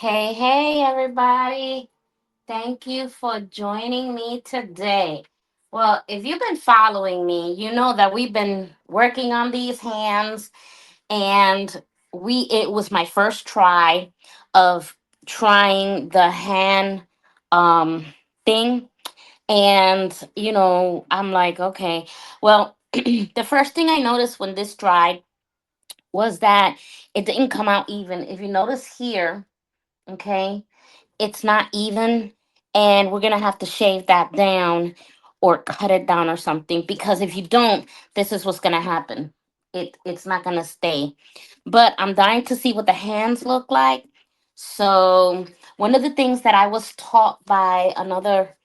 Hey, hey, everybody. Thank you for joining me today. Well, if you've been following me, you know that we've been working on these hands and it was my first try of trying the hand um thing and I'm like, okay. Well, the first thing I noticed when this dried was that it didn't come out even. If you notice here, okay, it's not even, and we're gonna have to shave that down or cut it down or something, because if you don't, this is what's gonna happen. It's not gonna stay. But I'm dying to see what the hands look like. So one of the things that I was taught by another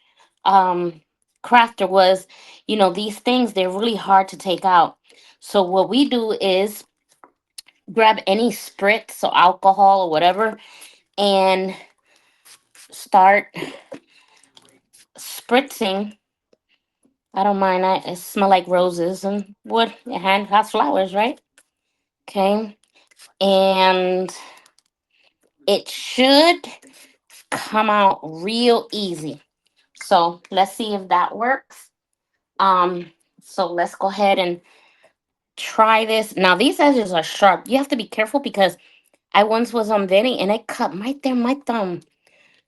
um crafter was, these things, they're really hard to take out. So what we do is grab any spritz or alcohol or whatever and start spritzing. I don't mind. It smell like roses and wood. Your hand has flowers, right? Okay. And it should come out real easy. So let's see if that works. Um, so let's go ahead and try this. Now these edges are sharp. You have to be careful because I once was on Vinny and it cut right there my thumb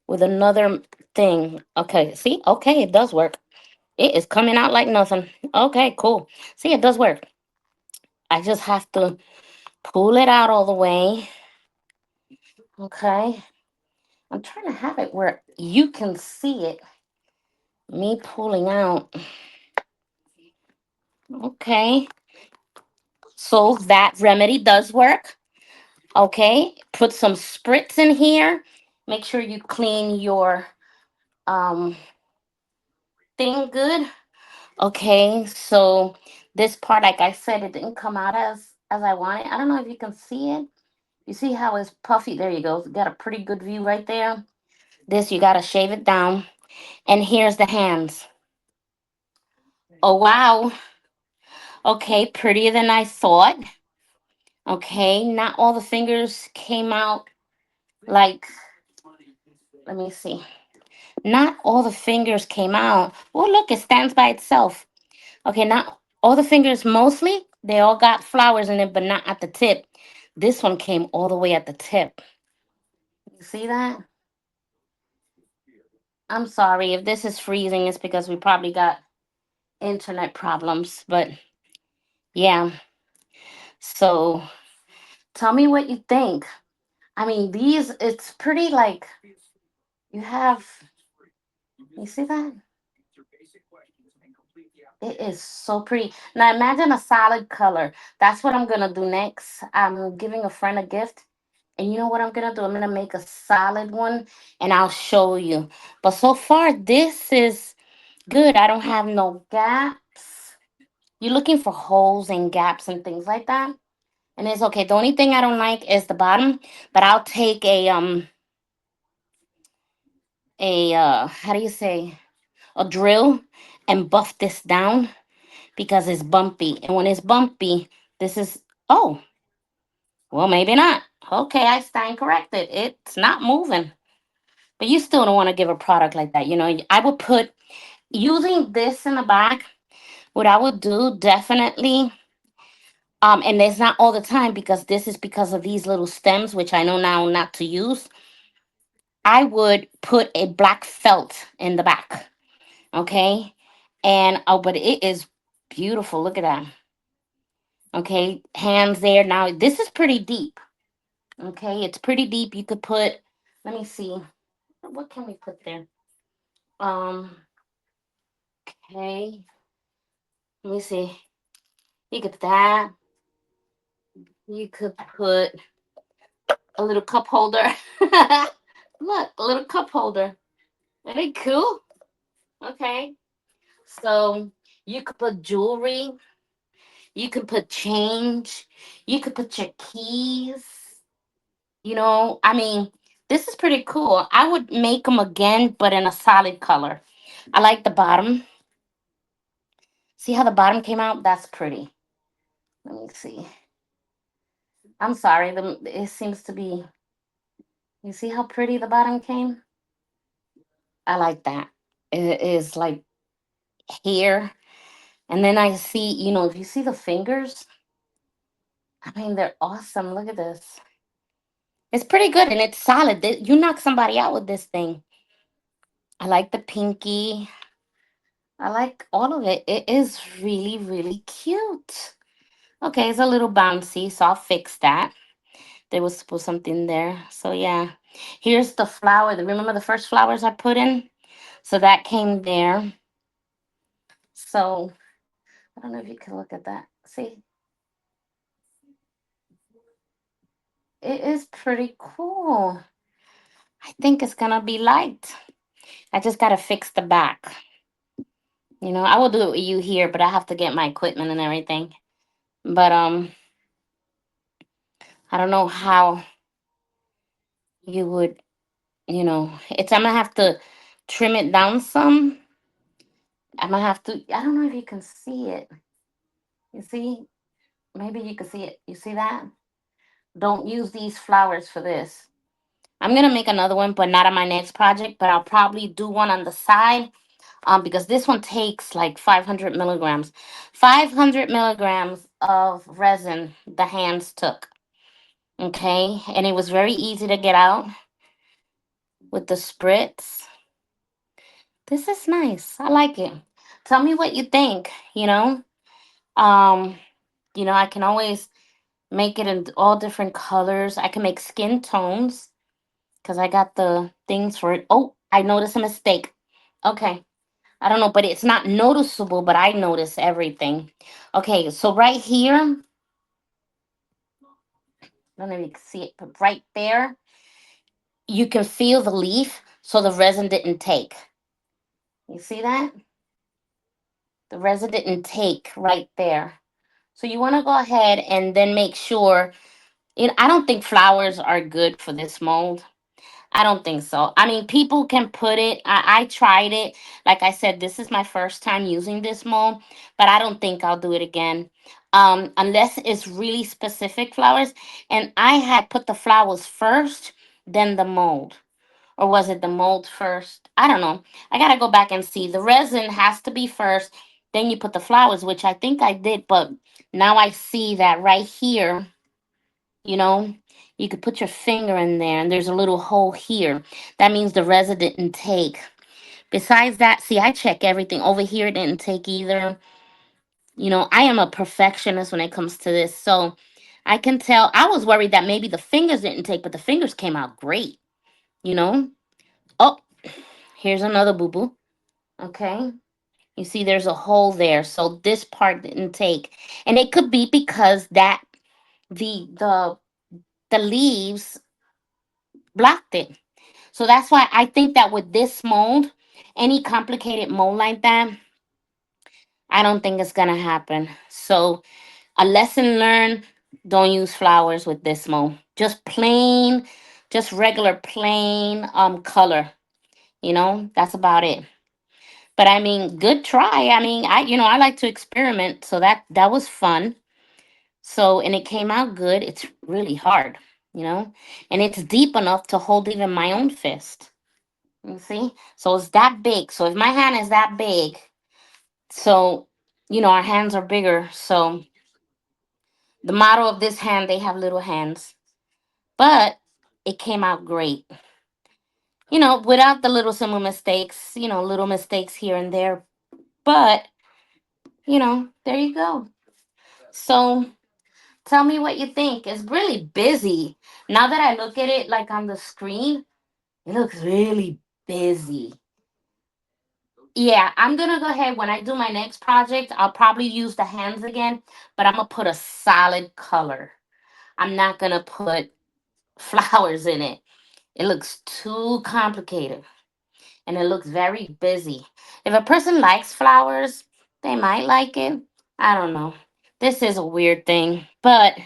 with another thing. Okay, see? Okay, it does work. It is coming out like nothing. Okay, cool. See, it does work. I just have to pull it out all the way. Okay. I'm trying to have it where you can see it. Me pulling out. Okay. So that remedy does work. Okay. Put some spritz in here. Make sure you clean your um thing good. Okay. So this part, like I said, it didn't come out as I wanted. I don't know if you can see it. You see how it's puffy? There you go. Got a pretty good view right there. This, you got to shave it down. And here's the hands. Oh, wow. Okay, prettier than I thought. Okay, not all the fingers came out like, let me see. Not all the fingers came out. Oh, look, it stands by itself. Okay, not all the fingers, mostly, they all got flowers in it, but not at the tip. This one came all the way at the tip. You see that? I'm sorry if this is freezing, it's because we probably got internet problems, but yeah. So tell me what you think. I mean, these, it's pretty like you have, you see that? It is so pretty. Now imagine a solid color. That's what I'm gonna do next. I'm giving a friend a gift. And you know what I'm gonna do? I'm gonna make a solid one and I'll show you. But so far, this is good. I don't have no gaps. You're looking for holes and gaps and things like that. And it's okay. The only thing I don't like is the bottom. But I'll take a how do you say, a drill, and buff this down because it's bumpy. And when it's bumpy, this is, oh, well, maybe not. Okay, I stand corrected. It's not moving. But you still don't want to give a product like that. I would put, using this in the back, what I would do definitely, and it's not all the time because this is because of these little stems, which I know now not to use. I would put a black felt in the back. Okay. And oh, but it is beautiful. Look at that. Okay. Hands there. Now, this is pretty deep. Okay. It's pretty deep. You could put, let me see. What can we put there? Um, okay. Let me see. You could put that. You could put a little cup holder. Look, a little cup holder. Isn't it cool? Okay. So you could put jewelry. You could put change. You could put your keys. I mean, this is pretty cool. I would make them again, but in a solid color. I like the bottom. See how the bottom came out? That's pretty. Let me see. I'm sorry. It seems to be. You see how pretty the bottom came? I like that. It is like here. And then I see, if you see the fingers, I mean, they're awesome. Look at this. It's pretty good and it's solid. You knock somebody out with this thing. I like the pinky. I like all of it. It is really, really cute. Okay, it's a little bouncy, so I'll fix that. There was supposed something there. So yeah. Here's the flower. Remember the first flowers I put in? So that came there. So I don't know if you can look at that. See, it is pretty cool. I think it's gonna be liked. I just gotta fix the back. I will do it with you here, but I have to get my equipment and everything. But I don't know how you would, it's I'm gonna have to trim it down some. I'm gonna have to. I don't know if you can see it. You see, maybe you can see it. You see that? Don't use these flowers for this. I'm gonna make another one, but not on my next project. But I'll probably do one on the side, because this one takes like 500 milligrams. 500 milligrams of resin the hands took. Okay, and it was very easy to get out with the spritz. This is nice. I like it. Tell me what you think. Um, I can always make it in all different colors. I can make skin tones because I got the things for it. Oh, I noticed a mistake. Okay. I don't know, but it's not noticeable, but I notice everything. Okay, so right here, I don't know if you can see it, but right there, you can feel the leaf, so the resin didn't take. You see that? The resin didn't take right there. So you want to go ahead and then make sure. I don't think flowers are good for this mold. I don't think so. I mean, people can put it. I tried it. Like I said, this is my first time using this mold, but I don't think I'll do it again. Unless it's really specific flowers. And I had put the flowers first, then the mold. Or was it the mold first? I don't know. I got to go back and see. The resin has to be first, then you put the flowers, which I think I did, but now I see that right here, you know, you could put your finger in there and there's a little hole here. That means the resin didn't take. Besides that, see, I check everything. Over here it didn't take either. I am a perfectionist when it comes to this. So I can tell. I was worried that maybe the fingers didn't take, but the fingers came out great, you know? Oh, here's another boo boo. Okay. You see, there's a hole there. So this part didn't take. And it could be because that the leaves blocked it. So that's why I think that with this mold, any complicated mold like that, I don't think it's gonna happen. So a lesson learned: don't use flowers with this mold. Just plain, just regular plain color. That's about it. But I mean, good try. I mean, I like to experiment, so that was fun. So and it came out good. It's really hard, you know, and it's deep enough to hold even my own fist. You see? So it's that big. So if my hand is that big, so our hands are bigger. So the model of this hand, they have little hands. But it came out great. Without the little simple mistakes, little mistakes here and there. But, there you go. So tell me what you think. It's really busy. Now that I look at it like on the screen, it looks really busy. Yeah, I'm gonna go ahead when I do my next project. I'll probably use the hands again, but I'm gonna put a solid color. I'm not gonna put flowers in it. It looks too complicated and it looks very busy. If a person likes flowers, they might like it. I don't know. This is a weird thing, but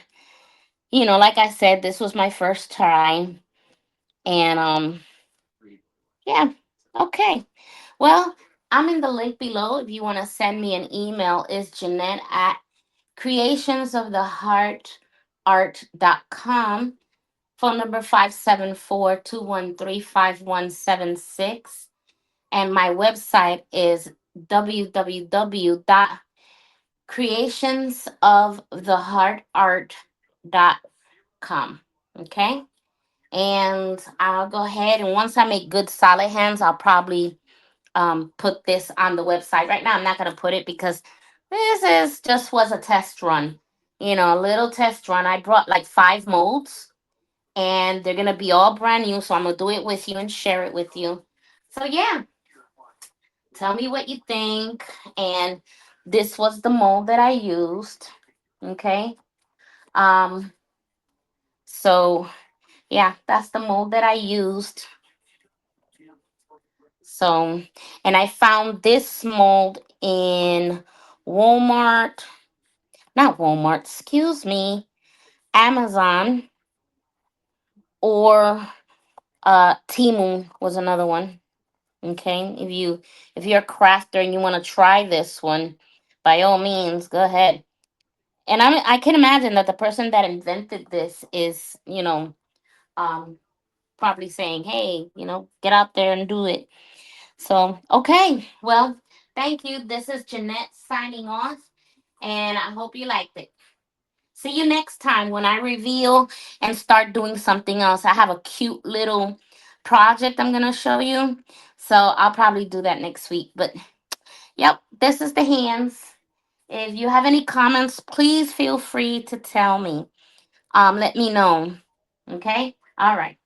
like I said, this was my first try, and yeah, okay. Well, I'm in the link below if you want to send me an email. It's Jeanette at creationsoftheheartart.com. Phone number 574-213-5176. And my website is www.creationsoftheheartart.com. Okay? And I'll go ahead, and once I make good solid hands, I'll probably put this on the website. Right now I'm not gonna put it because this is just was a test run. You know, a little test run. I brought like 5 molds, and they're gonna be all brand new. So I'm gonna do it with you and share it with you. So yeah, tell me what you think. And this was the mold that I used. Okay. Um. So yeah, that's the mold that I used. So, and I found this mold in Walmart, not Walmart, excuse me, Amazon, or Timu was another one. Okay, if you're a crafter and you want to try this one, by all means, go ahead. And I can imagine that the person that invented this is, um, probably saying, "Hey, get out there and do it." So, okay, well, thank you. This is Jeanette signing off, and I hope you liked it. See you next time when I reveal and start doing something else. I have a cute little project I'm going to show you. So I'll probably do that next week. But yep, this is the hands. If you have any comments, please feel free to tell me. Let me know. Okay? All right.